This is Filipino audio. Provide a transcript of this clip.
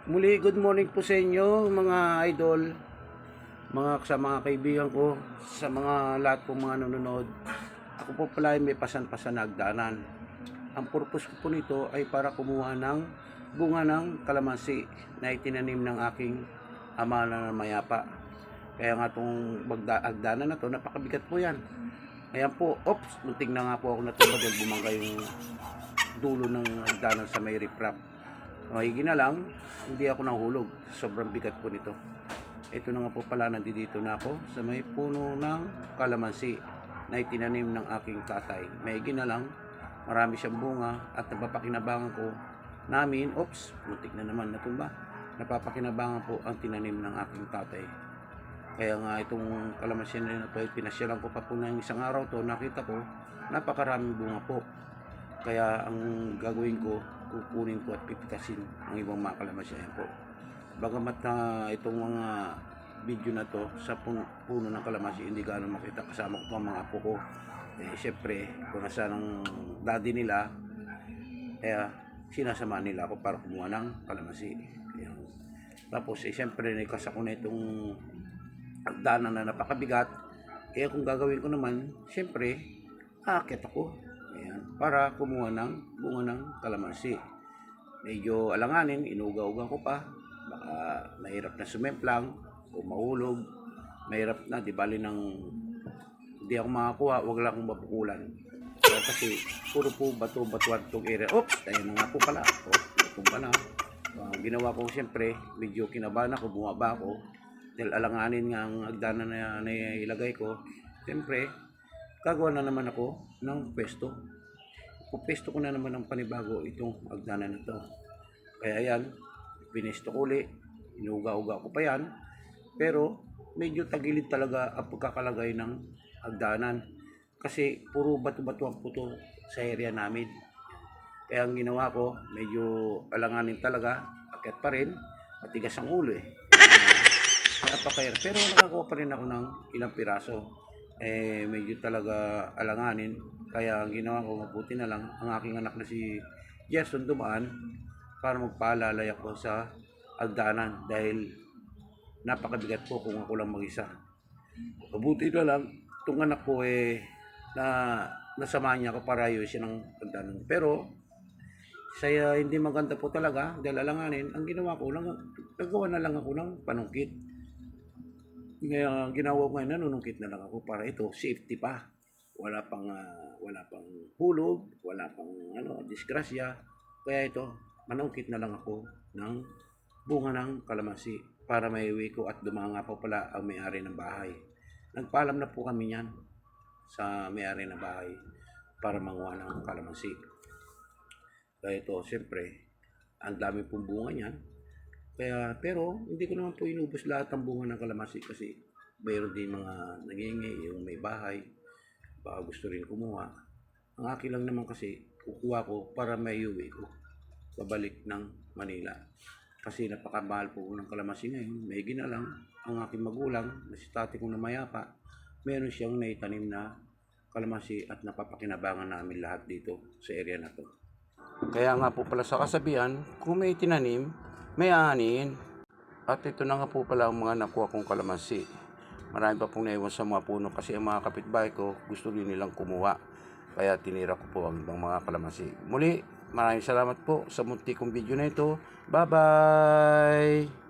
Muli, good morning po sa inyo mga idol, sa mga kaibigan ko, sa mga lahat po mga nanonood. Ako po pala ay may pasan-pasan na hagdanan. Ang purpose ko po nito ay para kumuha ng bunga ng kalamansi na itinanim ng aking ama na mayapa. Kaya nga itong hagdanan na to, napakabigat po yan. Ayan po, muntik na nga po ako natumba dahil bumangga yung dulo ng hagdanan sa may riprap. Mahigi na lang, hindi ako nahulog. Sobrang bigat po nito. Ito na nga po pala, nandito na ako sa may puno ng kalamansi na itinanim ng aking tatay. Mahigi na lang, marami siyang bunga at napapakinabangan ko namin, muntik na naman natumba. Napapakinabangan po ang tinanim ng aking tatay. Kaya nga itong kalamansi na ito, pinasyalan ko pa po ng isang araw to, nakita ko, napakaraming bunga po. Kaya ang gagawin ko, kukunin ko at pipitasin ang ibang mga kalamansi. Ayan po. Bagamat na itong mga video na to sa puno ng kalamansi, hindi gaano makita, kasama ko pa mga apo ko. Siyempre, kung nasa ng daddy nila, kaya sinasama nila ako para kumuha ng kalamansi. Ayan. Tapos, siyempre, naikasa ko na itong hagdanan na napakabigat. Kaya kung gagawin ko naman, siyempre, aakyat ako. Ayan, para kumuha ng bunga ng kalamansi. Medyo alanganin, inuga-uga ko pa. Baka mahirap na sumemplang o mahulog. Mahirap na, di bali ng hindi ako makakuha, wag lang akong mapukulan. Kasi puro po bato-batuan itong area. Ayun na nga po pala. Tumba na. Ginawa ko siyempre, medyo kinabahan ako, bumaba ako. Dahil alanganin nga ang hagdanan na ilagay ko. Siyempre, gagawa na naman ako ng pwesto. Pupesto ko na naman ng panibago itong hagdanan na to. Kaya yan, pinesto ko ulit. Inuga-uga ko pa yan. Pero medyo tagilid talaga ang pagkakalagay ng hagdanan. Kasi puro bato-bato ang puto sa area namin. Kaya ang ginawa ko, medyo alanganin talaga. Akyat pa rin. Matigas ang ulo eh. Pero nakakuha pa rin ako ng ilang piraso. Medyo talaga alanganin. Kaya ang ginawa ko, mabuti na lang ang aking anak na si Jason dumaan para magpaalalay ako sa hagdanan dahil napakabigat po kung ako lang mag-isa. Mabuti na lang itong anak ko na nasamahan niya ako para ayusin ang hagdanan. Pero saya hindi maganda po talaga dahil alanganin. Ang ginawa ko lang, nagawa na lang ako ng panungkit. Ngayon, ginawa ko ngayon, nanunungkit na lang ako para ito, safety pa. Wala pang hulog, wala pang disgrasya. Kaya ito, manungkit na lang ako ng bunga ng kalamansi para maiuwi ko at dumanga pa pala ang may-ari ng bahay. Nagpaalam na po kami niyan sa may-ari ng bahay para manguha ng kalamansi. Kaya ito, siyempre, ang dami pong bunga niyan. Pero hindi ko naman po inubos lahat ng bunga ng kalamansi kasi mayroon din mga nangingi, yung may bahay, baka gusto rin kumuha. Ang akin lang naman kasi, kukuha ko para maiuwi ko pabalik ng Manila. Kasi napakamahal po ng kalamansi ngayon. May lang ang aking magulang, na si tatay kong namayapa, meron siyang naitanim na kalamansi at napapakinabangan namin lahat dito sa area na to. Kaya nga po pala sa kasabihan, kung may tinanim, may aanin. At ito na nga po pala ang mga nakuha kong kalamansi. Marami pa pong naiwan sa mga puno kasi ang mga kapitbahay ko gusto rin nilang kumuha. Kaya tinira ko po ang ibang mga kalamansi. Muli, maraming salamat po sa munti kong video na ito. Bye-bye!